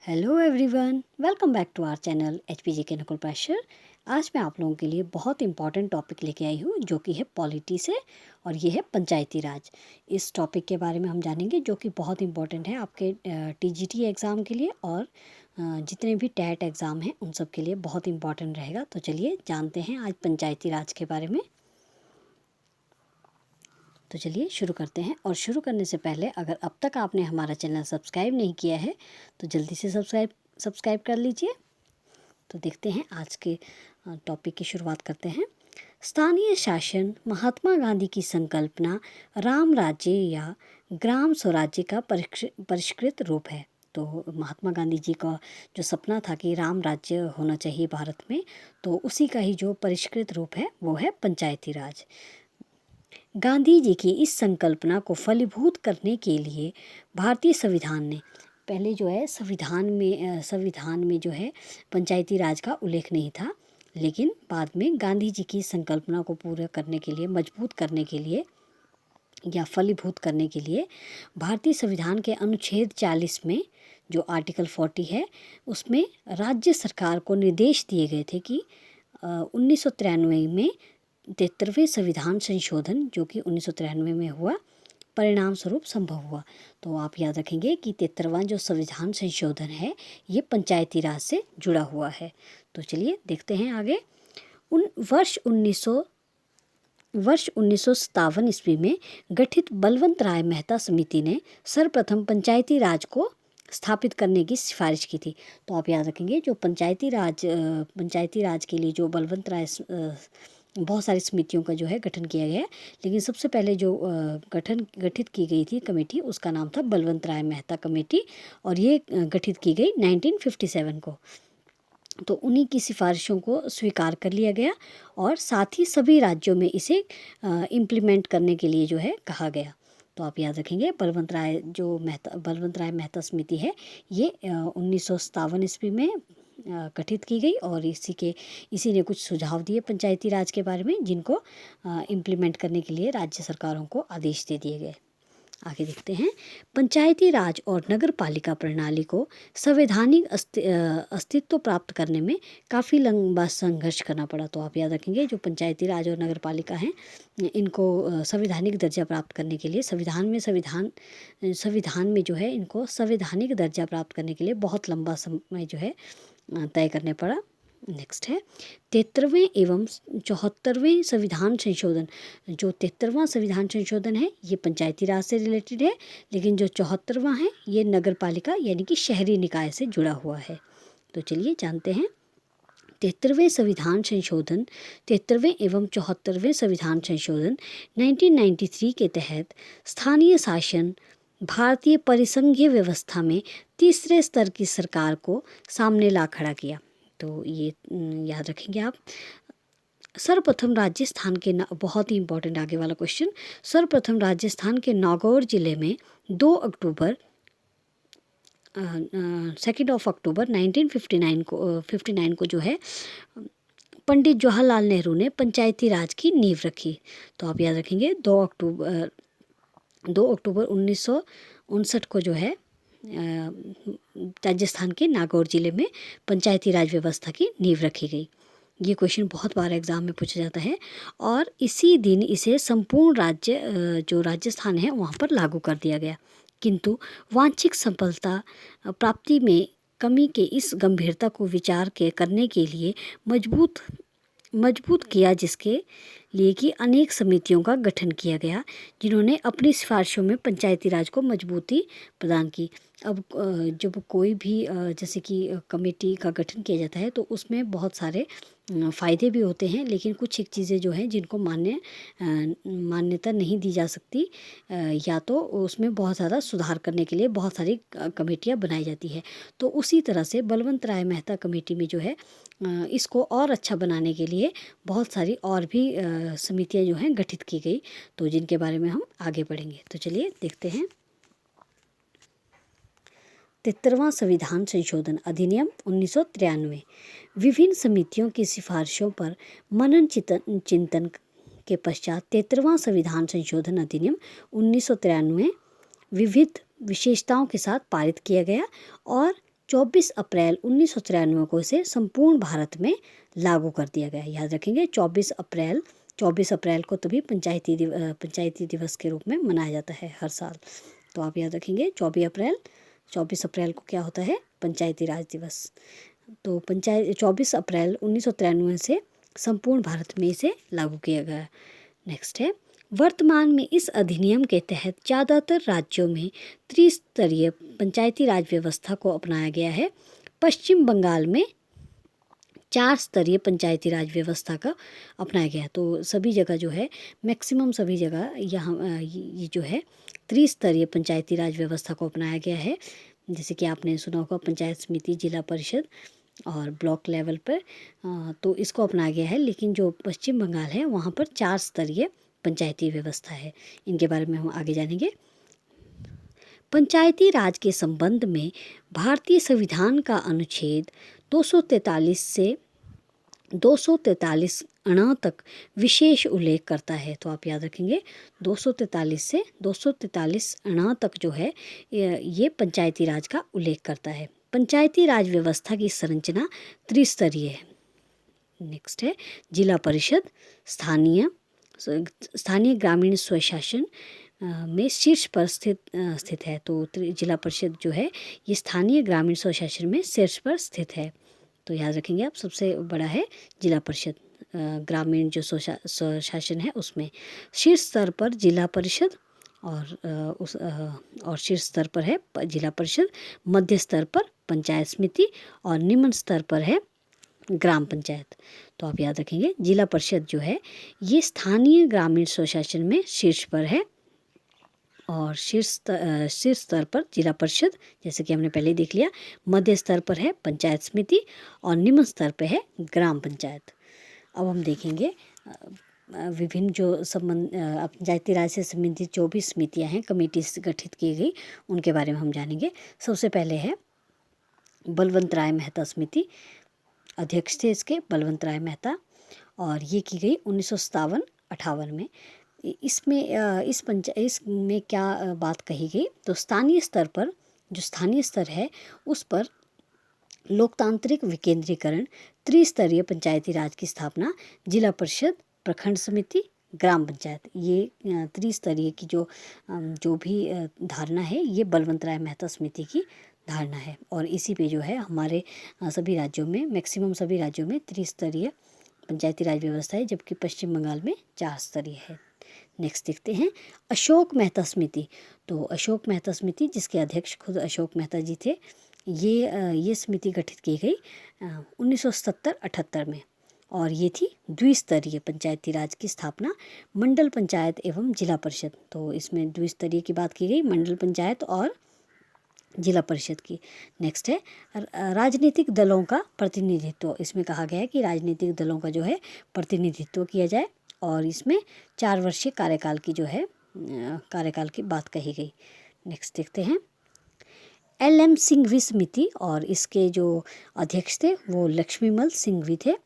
Hello everyone, welcome back to our channel HPG के Nakul pressure. आज मैं आप लोगों के लिए बहुत इंपॉर्टेंट टॉपिक लेके आई हूँ जो कि है पॉलिटी से, और ये है पंचायती राज। इस टॉपिक के बारे में हम जानेंगे जो कि बहुत इंपॉर्टेंट है आपके टीजीटी एग्ज़ाम के लिए, और जितने भी टैट एग्ज़ाम हैं उन सब के लिए बहुत इंपॉर्टेंट रहेगा। तो चलिए जानते हैं आज पंचायती राज के बारे में। तो चलिए शुरू करते हैं, और शुरू करने से पहले अगर अब तक आपने हमारा चैनल सब्सक्राइब नहीं किया है तो जल्दी से सब्सक्राइब कर लीजिए। तो देखते हैं आज के टॉपिक की शुरुआत करते हैं। स्थानीय शासन महात्मा गांधी की संकल्पना राम राज्य या ग्राम स्वराज्य का परिष्कृत रूप है। तो महात्मा गांधी जी का जो सपना था कि राम राज्य होना चाहिए भारत में, तो उसी का ही जो परिष्कृत रूप है वो है पंचायती राज। गांधी जी की इस संकल्पना को फलीभूत करने के लिए भारतीय संविधान ने पहले जो है संविधान में जो है पंचायती राज का उल्लेख नहीं था, लेकिन बाद में गांधी जी की संकल्पना को पूरा करने के लिए, मजबूत करने के लिए या फलीभूत करने के लिए भारतीय संविधान के अनुच्छेद 40 में जो आर्टिकल 40 है उसमें राज्य सरकार को निर्देश दिए गए थे कि 1993 में 73वें संविधान संशोधन जो कि 1993 में हुआ, परिणाम स्वरूप संभव हुआ। तो आप याद रखेंगे कि 73वां जो संविधान संशोधन है ये पंचायती राज से जुड़ा हुआ है। तो चलिए देखते हैं आगे। वर्ष 1957 ईस्वी में गठित बलवंत राय मेहता समिति ने सर्वप्रथम पंचायती राज को स्थापित करने की सिफारिश की थी। तो आप याद रखेंगे जो पंचायती राज के लिए जो बलवंत राय बहुत सारी समितियों का जो है गठन किया गया है, लेकिन सबसे पहले जो गठित की गई थी कमेटी उसका नाम था बलवंत राय मेहता कमेटी, और ये गठित की गई 1957 को। तो उन्हीं की सिफारिशों को स्वीकार कर लिया गया और साथ ही सभी राज्यों में इसे इम्प्लीमेंट करने के लिए जो है कहा गया। तो आप याद रखेंगे बलवंत राय मेहता समिति है ये 1957 ईस्वी में गठित की गई, और इसी ने कुछ सुझाव दिए पंचायती राज के बारे में जिनको इम्प्लीमेंट करने के लिए राज्य सरकारों को आदेश दे दिए गए। आगे देखते हैं। पंचायती राज और नगर पालिका प्रणाली को संवैधानिक अस्तित्व प्राप्त करने में काफ़ी लंबा संघर्ष करना पड़ा। तो आप याद रखेंगे जो पंचायती राज और नगर पालिका हैं इनको संवैधानिक दर्जा प्राप्त करने के लिए संविधान में जो है इनको संवैधानिक दर्जा प्राप्त करने के लिए बहुत लंबा समय जो है तय करने पड़ा। नेक्स्ट है 73वें एवं 74वें संविधान संशोधन। जो 73वां संविधान संशोधन है ये पंचायती राज से रिलेटेड है, लेकिन जो 74वां है ये नगर पालिका यानी कि शहरी निकाय से जुड़ा हुआ है। तो चलिए जानते हैं। 73वें एवं 74वें संविधान संशोधन 1993 के तहत स्थानीय शासन भारतीय परिसंघीय व्यवस्था में तीसरे स्तर की सरकार को सामने ला खड़ा किया। तो ये याद रखेंगे आप। सर्वप्रथम राजस्थान के बहुत ही इंपॉर्टेंट आगे वाला क्वेश्चन। सर्वप्रथम राजस्थान के नागौर जिले में 2 अक्टूबर 2 अक्टूबर 1959 को जो है पंडित जवाहरलाल नेहरू ने पंचायती राज की नींव रखी। तो आप याद रखेंगे 2 अक्टूबर 1959 को जो है राजस्थान के नागौर जिले में पंचायती राज व्यवस्था की नींव रखी गई। ये क्वेश्चन बहुत बार एग्जाम में पूछा जाता है, और इसी दिन इसे संपूर्ण राज्य जो राजस्थान है वहाँ पर लागू कर दिया गया। किंतु वांछित सफलता प्राप्ति में कमी के इस गंभीरता को करने के लिए मजबूत किया, जिसके लिए कि अनेक समितियों का गठन किया गया जिन्होंने अपनी सिफारिशों में पंचायती राज को मजबूती प्रदान की। अब जब कोई भी जैसे कि कमेटी का गठन किया जाता है तो उसमें बहुत सारे फ़ायदे भी होते हैं, लेकिन कुछ एक चीज़ें जो हैं जिनको मान्यता नहीं दी जा सकती, या तो उसमें बहुत ज़्यादा सुधार करने के लिए बहुत सारी कमेटियाँ बनाई जाती है। तो उसी तरह से बलवंत राय मेहता कमेटी में जो है इसको और अच्छा बनाने के लिए बहुत सारी और भी समितियाँ जो हैं गठित की गई, तो जिनके बारे में हम आगे बढ़ेंगे। तो चलिए देखते हैं। 73वां संविधान संशोधन अधिनियम 1993। विभिन्न समितियों की सिफारिशों पर मनन चिंतन के पश्चात 73वां संविधान संशोधन अधिनियम 1993 विविध विशेषताओं के साथ पारित किया गया, और 24 अप्रैल 1993 को इसे संपूर्ण भारत में लागू कर दिया गया। याद रखेंगे 24 अप्रैल को तभी पंचायती दिवस के रूप में मनाया जाता है हर साल। तो आप याद रखेंगे 24 अप्रैल को क्या होता है, पंचायती राज दिवस। तो 24 अप्रैल 1993 से संपूर्ण भारत में इसे लागू किया गया। नेक्स्ट है, वर्तमान में इस अधिनियम के तहत ज़्यादातर राज्यों में त्रिस्तरीय पंचायती राज व्यवस्था को अपनाया गया है। पश्चिम बंगाल में 4 स्तरीय पंचायती राज व्यवस्था का अपनाया गया। तो सभी जगह जो है, मैक्सिमम सभी जगह यहाँ ये जो है त्रिस्तरीय पंचायती राज व्यवस्था को अपनाया गया है। जैसे कि आपने सुना होगा पंचायत समिति, जिला परिषद और ब्लॉक लेवल पर, तो इसको अपनाया गया है। लेकिन जो पश्चिम बंगाल है वहाँ पर 4 स्तरीय पंचायती व्यवस्था है। इनके बारे में हम आगे जानेंगे। पंचायती राज के संबंध में भारतीय संविधान का अनुच्छेद 243 से 243 अणा तक विशेष उल्लेख करता है। तो आप याद रखेंगे 243 से 243 अणा तक जो है ये पंचायती राज का उल्लेख करता है। पंचायती राज व्यवस्था की संरचना त्रिस्तरीय है। नेक्स्ट है, जिला परिषद स्थानीय ग्रामीण स्वशासन में शीर्ष पर स्थित है। तो जिला परिषद जो है ये स्थानीय ग्रामीण स्वशासन में शीर्ष पर स्थित है। तो याद रखेंगे आप, सबसे बड़ा है जिला परिषद, ग्रामीण जो स्वशासन है उसमें। शीर्ष स्तर पर जिला परिषद और शीर्ष स्तर पर है जिला परिषद, मध्य स्तर पर पंचायत समिति और निम्न स्तर पर है ग्राम पंचायत। तो आप याद रखेंगे जिला परिषद जो है ये स्थानीय ग्रामीण स्वशासन में शीर्ष पर है और शीर्ष स्तर पर जिला परिषद, जैसे कि हमने पहले देख लिया, मध्य स्तर पर है पंचायत समिति और निम्न स्तर पर है ग्राम पंचायत। अब हम देखेंगे विभिन्न जो पंचायती राज से संबंधित जो भी समितियाँ हैं, कमेटीज गठित की गई, उनके बारे में हम जानेंगे। सबसे पहले है बलवंत राय मेहता समिति। अध्यक्ष थे इसके बलवंत राय मेहता और ये की गई 1957-58 में। इसमें क्या बात कही गई, तो स्थानीय स्तर पर, जो स्थानीय स्तर है उस पर लोकतांत्रिक विकेंद्रीकरण, त्रिस्तरीय पंचायती राज की स्थापना, जिला परिषद, प्रखंड समिति, ग्राम पंचायत, ये त्रिस्तरीय की जो भी धारणा है ये बलवंत राय मेहता समिति की धारणा है। और इसी पे जो है हमारे सभी राज्यों में, मैक्सिमम सभी राज्यों में त्रिस्तरीय पंचायती राज व्यवस्था है, जबकि पश्चिम बंगाल में 4 स्तरीय है। नेक्स्ट देखते हैं अशोक मेहता समिति। तो अशोक मेहता समिति, जिसके अध्यक्ष खुद अशोक मेहता जी थे, ये समिति गठित की गई 1970-78 में और ये थी द्विस्तरीय पंचायती राज की स्थापना, मंडल पंचायत एवं जिला परिषद। तो इसमें द्विस्तरीय की बात की गई, मंडल पंचायत और जिला परिषद की। नेक्स्ट है राजनीतिक दलों का प्रतिनिधित्व। इसमें कहा गया है कि राजनीतिक दलों का जो है प्रतिनिधित्व किया जाए और इसमें 4 वर्षीय कार्यकाल की जो है कार्यकाल की बात कही गई। नेक्स्ट देखते हैं LM सिंघवी समिति और इसके जो अध्यक्ष थे वो लक्ष्मीमल सिंघवी थे।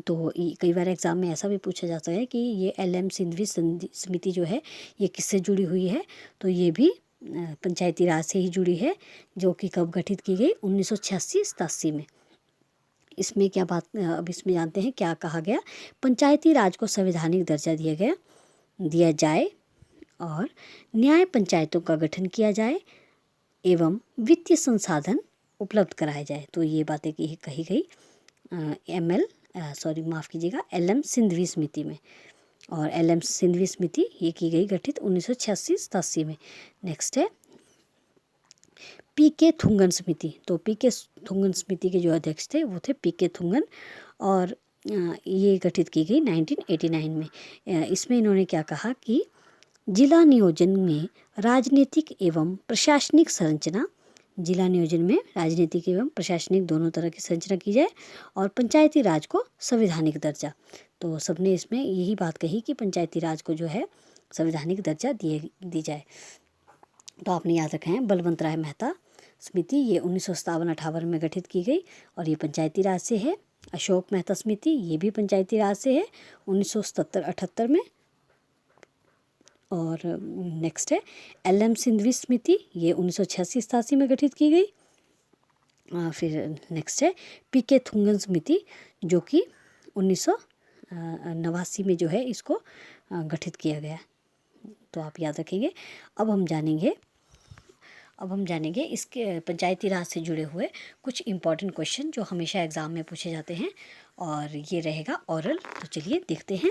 तो कई बार एग्ज़ाम में ऐसा भी पूछा जाता है कि ये LM सिंघवी समिति जो है ये किससे जुड़ी हुई है, तो ये भी पंचायती राज से ही जुड़ी है, जो कि कब गठित की गई 1986-87 में। इसमें क्या बात, अब इसमें जानते हैं क्या कहा गया। पंचायती राज को संवैधानिक दर्जा दिया जाए और न्याय पंचायतों का गठन किया जाए एवं वित्तीय संसाधन उपलब्ध कराए जाए। तो ये बातें कही गई LM सिंघवी समिति में। और LM सिंघवी समिति ये की गई गठित 1986-87 में। नेक्स्ट है PK थुंगन समिति। तो PK थुंगन समिति के जो अध्यक्ष थे वो थे PK थुंगन और ये गठित की गई 1989 में। इसमें इन्होंने क्या कहा कि जिला नियोजन में राजनीतिक एवं प्रशासनिक संरचना, जिला नियोजन में राजनीतिक एवं प्रशासनिक दोनों तरह की संरचना की जाए और पंचायती राज को संवैधानिक दर्जा। तो सबने इसमें यही बात कही कि पंचायती राज को जो है संवैधानिक दर्जा दी जाए। तो आपने याद रखा है बलवंत राय मेहता समिति ये 1957-58 में गठित की गई और ये पंचायती राज से है। अशोक मेहता समिति ये भी पंचायती राज से है 1970-78 में। और नेक्स्ट है एल.एम. सिंघवी समिति, ये 1986-87 में गठित की गई। फिर नेक्स्ट है पी.के. थुंगन समिति, जो कि 1989 में जो है इसको गठित किया गया। तो आप याद रखेंगे। अब हम जानेंगे इसके पंचायती राज से जुड़े हुए कुछ इम्पॉर्टेंट क्वेश्चन जो हमेशा एग्ज़ाम में पूछे जाते हैं, और ये रहेगा ओरल। तो चलिए देखते हैं।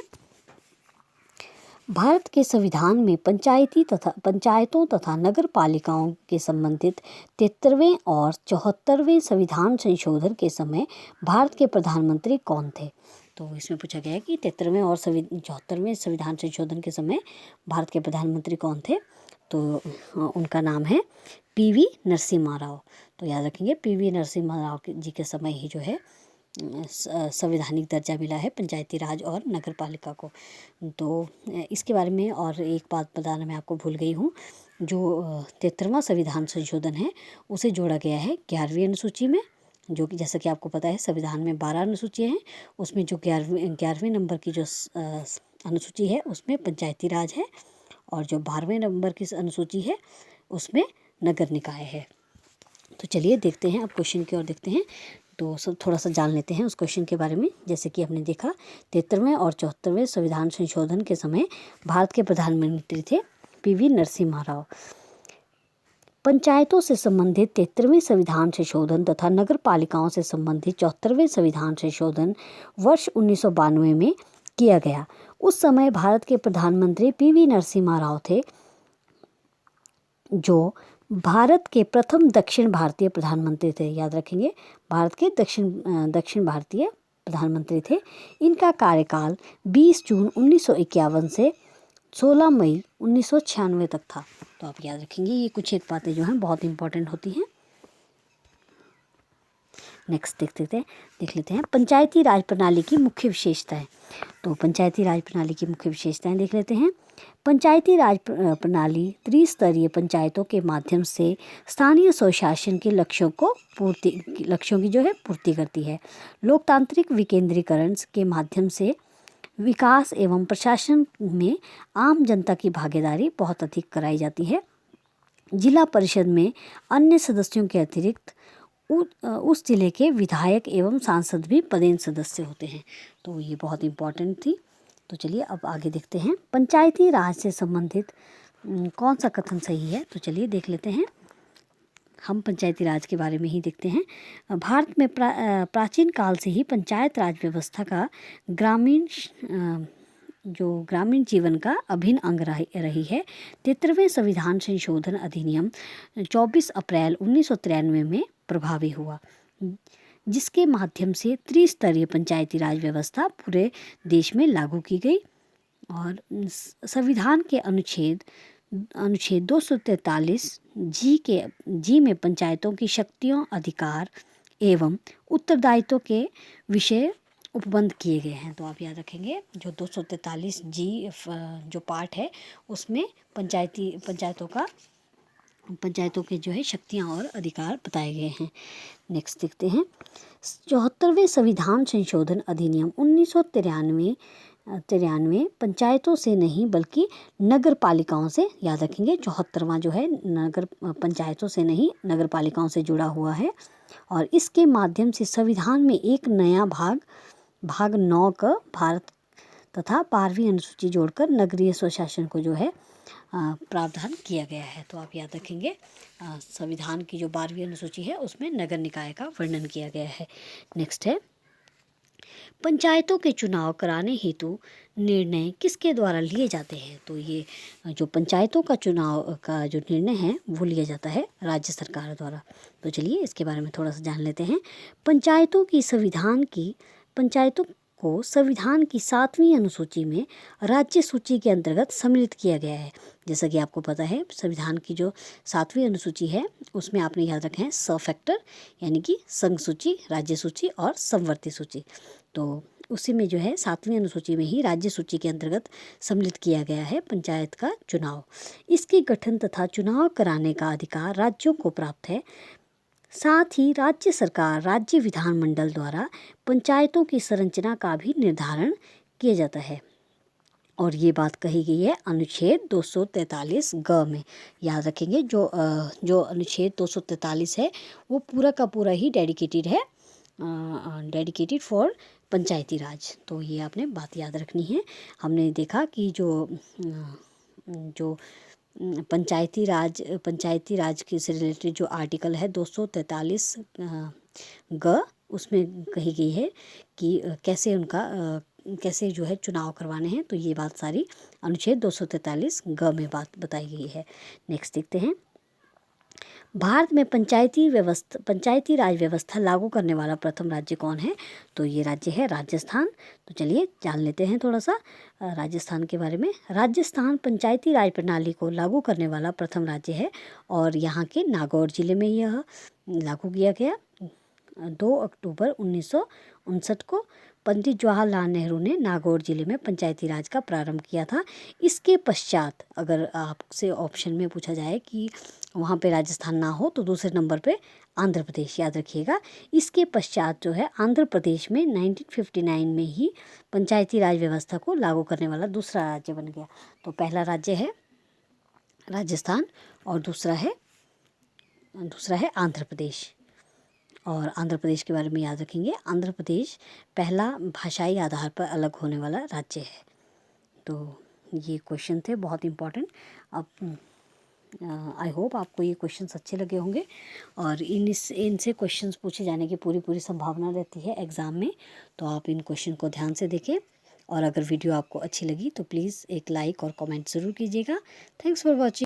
भारत के संविधान में पंचायतों तथा नगर पालिकाओं के संबंधित 73वें और 74वें संविधान संशोधन के समय भारत के प्रधानमंत्री कौन थे? तो इसमें पूछा गया है कि 73वें और 74वें संविधान संशोधन के समय भारत के प्रधानमंत्री कौन थे? तो उनका नाम है पी.वी. नरसिम्हा राव। तो याद रखेंगे, पी.वी. नरसिम्हा राव जी के समय ही जो है संवैधानिक दर्जा मिला है पंचायती राज और नगर पालिका को। तो इसके बारे में और एक बात बताना मैं आपको भूल गई हूँ। जो 73वां संविधान संशोधन है उसे जोड़ा गया है 11वीं अनुसूची में, जो कि जैसा कि आपको पता है संविधान में 12 अनुसूचियाँ हैं, उसमें जो 11वें नंबर की जो अनुसूची है उसमें पंचायती राज है, और जो 12वें नंबर की अनुसूची है उसमें नगर निकाय है। तो चलिए देखते हैं, अब क्वेश्चन की ओर देखते हैं। तो सब थोड़ा सा जान लेते हैं उस क्वेश्चन के बारे में। जैसे कि हमने देखा 73वें और 74वें संविधान संशोधन के समय भारत के प्रधानमंत्री थे पी.वी. नरसिम्हा राव। पंचायतों से संबंधित 73वें संविधान संशोधन तथा नगर पालिकाओं से संबंधित 74वें संविधान संशोधन वर्ष 1992 में किया गया। उस समय भारत के प्रधानमंत्री पी.वी. नरसिम्हा राव थे, जो भारत के प्रथम दक्षिण भारतीय प्रधानमंत्री थे। याद रखेंगे, भारत के दक्षिण भारतीय प्रधानमंत्री थे। इनका कार्यकाल 20 जून 1951 से 16 मई 1996 तक था। तो आप याद रखेंगे, ये कुछ एक बातें जो हैं बहुत इंपॉर्टेंट होती हैं। नेक्स्ट देख लेते हैं पंचायती राज प्रणाली की मुख्य विशेषताएं। तो पंचायती राज प्रणाली की मुख्य विशेषताएं देख लेते हैं। पंचायती राज प्रणाली त्रिस्तरीय पंचायतों के माध्यम से स्थानीय स्वशासन के लक्ष्यों की जो है पूर्ति करती है। लोकतांत्रिक विकेंद्रीकरण के माध्यम से विकास एवं प्रशासन में आम जनता की भागीदारी बहुत अधिक कराई जाती है। जिला परिषद में अन्य सदस्यों के अतिरिक्त उस जिले के विधायक एवं सांसद भी पदेन सदस्य होते हैं। तो ये बहुत इम्पॉर्टेंट थी। तो चलिए अब आगे देखते हैं पंचायती राज से संबंधित कौन सा कथन सही है। तो चलिए देख लेते हैं, हम पंचायती राज के बारे में ही देखते हैं। भारत में प्राचीन काल से ही पंचायत राज व्यवस्था का ग्रामीण जीवन का अभिन्न अंग रही है। 73वें संविधान संशोधन अधिनियम 24 अप्रैल 1993 में प्रभावी हुआ, जिसके माध्यम से त्रिस्तरीय पंचायती राज व्यवस्था पूरे देश में लागू की गई। और संविधान के अनुच्छेद 243 जी में पंचायतों की शक्तियों, अधिकार एवं उत्तरदायित्व के विषय उपबंध किए गए हैं। तो आप याद रखेंगे, जो 243 जी जो पार्ट है उसमें पंचायतों के जो है शक्तियाँ और अधिकार बताए गए हैं। नेक्स्ट देखते हैं 74वें संविधान संशोधन अधिनियम 1993 पंचायतों से नहीं बल्कि नगर पालिकाओं से, याद रखेंगे 74वां जो है नगर पंचायतों से नहीं नगर पालिकाओं से जुड़ा हुआ है। और इसके माध्यम से संविधान में एक नया भाग 9 का भारत तथा 12वीं अनुसूची जोड़कर नगरीय स्वशासन को जो है प्रावधान किया गया है। तो आप याद रखेंगे, संविधान की जो 12वीं अनुसूची है उसमें नगर निकाय का वर्णन किया गया है। नेक्स्ट है पंचायतों के चुनाव कराने हेतु निर्णय किसके द्वारा लिए जाते हैं। तो ये जो पंचायतों का चुनाव का जो निर्णय है वो लिया जाता है राज्य सरकार द्वारा। तो चलिए इसके बारे में थोड़ा सा जान लेते हैं। पंचायतों को संविधान की 7वीं अनुसूची में राज्य सूची के अंतर्गत सम्मिलित किया गया है। जैसा कि आपको पता है संविधान की जो 7वीं अनुसूची है उसमें आपने याद रखे हैं स फैक्टर, यानी कि संघ सूची, राज्य सूची और समवर्ती सूची। तो उसी में जो है 7वीं अनुसूची में ही राज्य सूची के अंतर्गत सम्मिलित किया गया है पंचायत का चुनाव। इसके गठन तथा चुनाव कराने का अधिकार राज्यों को प्राप्त है। साथ ही राज्य सरकार, राज्य विधानमंडल द्वारा पंचायतों की संरचना का भी निर्धारण किया जाता है और ये बात कही गई है अनुच्छेद 243 ग में। याद रखेंगे जो अनुच्छेद 243 है वो पूरा का पूरा ही डेडिकेटेड है, डेडिकेटेड फॉर पंचायती राज। तो ये आपने बात याद रखनी है। हमने देखा कि जो पंचायती राज के से रिलेटेड जो आर्टिकल है 243 ग, उसमें कही गई है कि कैसे जो है चुनाव करवाने हैं। तो ये बात सारी अनुच्छेद 243 ग में बात बताई गई है। नेक्स्ट देखते हैं, भारत में पंचायती राज व्यवस्था लागू करने वाला प्रथम राज्य कौन है? तो ये राज्य है राजस्थान। तो चलिए जान लेते हैं थोड़ा सा राजस्थान के बारे में। राजस्थान पंचायती राज प्रणाली को लागू करने वाला प्रथम राज्य है और यहाँ के नागौर जिले में यह लागू किया गया 2 अक्टूबर 1959 को। पंडित जवाहरलाल नेहरू ने नागौर जिले में पंचायती राज का प्रारंभ किया था। इसके पश्चात अगर आपसे ऑप्शन में पूछा जाए कि वहाँ पे राजस्थान ना हो तो दूसरे नंबर पे आंध्र प्रदेश, याद रखिएगा। इसके पश्चात जो है आंध्र प्रदेश में 1959 में ही पंचायती राज व्यवस्था को लागू करने वाला दूसरा राज्य बन गया। तो पहला राज्य है राजस्थान और दूसरा है आंध्र प्रदेश। और आंध्र प्रदेश के बारे में याद रखेंगे, आंध्र प्रदेश पहला भाषाई आधार पर अलग होने वाला राज्य है। तो ये क्वेश्चन थे बहुत इम्पोर्टेंट। अब आई होप आपको ये क्वेश्चंस अच्छे लगे होंगे और इनसे क्वेश्चंस पूछे जाने की पूरी संभावना रहती है एग्ज़ाम में। तो आप इन क्वेश्चन को ध्यान से देखें और अगर वीडियो आपको अच्छी लगी तो प्लीज़ एक लाइक और कमेंट ज़रूर कीजिएगा। Thanks for watching.